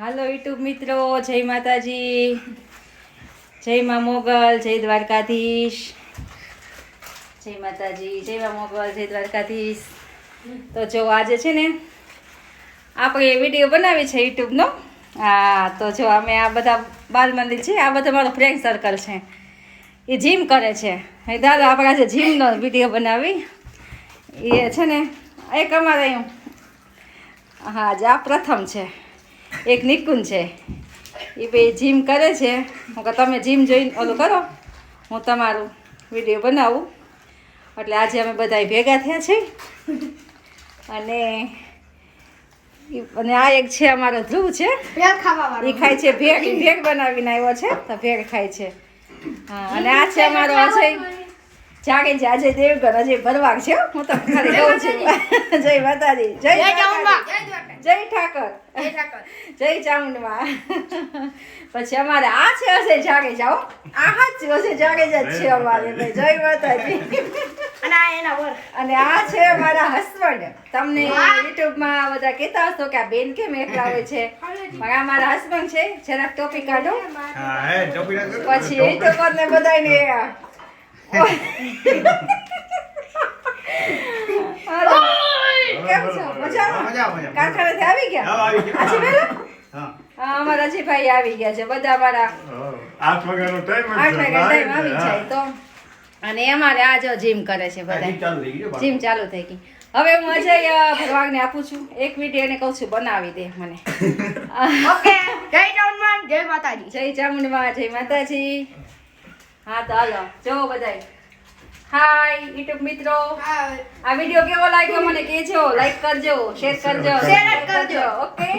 હાલો YouTube મિત્રો, જય માતાજી, જય મા મોગલ, જય દ્વારકાધીશ. જય માતાજી, જય મા મોગલ, જય દ્વારકાધીશ. તો જો આજે છે ને આપણે વિડીયો બનાવી છે યુટ્યુબનો. હા, તો જો અમે આ બધા બાલ મંદિર છે, આ બધા મારો ફ્રેન્ડ સર્કલ છે, એ જીમ કરે છે. દાદા આપણે આજે જીમનો વિડીયો બનાવી. એ છે ને એક અમારે હા આજે આ પ્રથમ છે, એક નિકુંજ છે, એ બે જીમ કરે છે. હું કે તમે જીમ જોઈને ઓલું કરો, હું તમારું વિડીયો બનાવું. એટલે આજે અમે બધા ભેગા થયા છે. અને આ એક છે અમારો ધ્રુવ છે, એ ખાય છે ભેગ. ભેગ બનાવીને આવ્યો છે તો ભેગ ખાય છે. હા, અને આ છે અમારો અજય, જાગે છે અજય દેવગણ, અજય ભરવાડ છે. હું તો ખાલી કહું છું જય માતાજી, જય જય ઠાકર, જય ચામુંડમાં. પછી અમારે આ છે અજય જાગે જાઓ, આ હાથ અજય જાગે જ છે અમારે ભાઈ. જય માતાજી. અને આ છે મારા હસબન્ડ. તમને યુટ્યુબમાં બધા કહેતા હશો કે આ બેન કેમ એકલા હોય છે, પણ આ મારા હસબન્ડ છે. જરાક ટોપી કાઢો પછી યુટ્યુબર ને બધાને કેમ છો? મજામાં? કારખાનેથી આવી ગયા? આજે વહેલા? અમારા અજીભાઈ આવી ગયા છે. બધા અમારા 8 વાગ્યાનો ટાઈમ આવી જાય તો. અને અમારે આ જો જીમ કરે છે બધા, જીમ ચાલુ થઈ ગઈ. હવે હું અજય ભરવાડને આપું છું એક વિડીયો, એને કહું છું બનાવી દે મને. ઓકે, જય ચામુંડમાં, જય માતાજી. જય ચામુંડમાં, જય માતાજી. હા તો હાલો જો બધાય. હાય યુટ્યુબ મિત્રો, આ વિડીયો કેવો લાગ્યો મને કહેજો, લાઈક કરજો, શેર કરજો, ઓકે.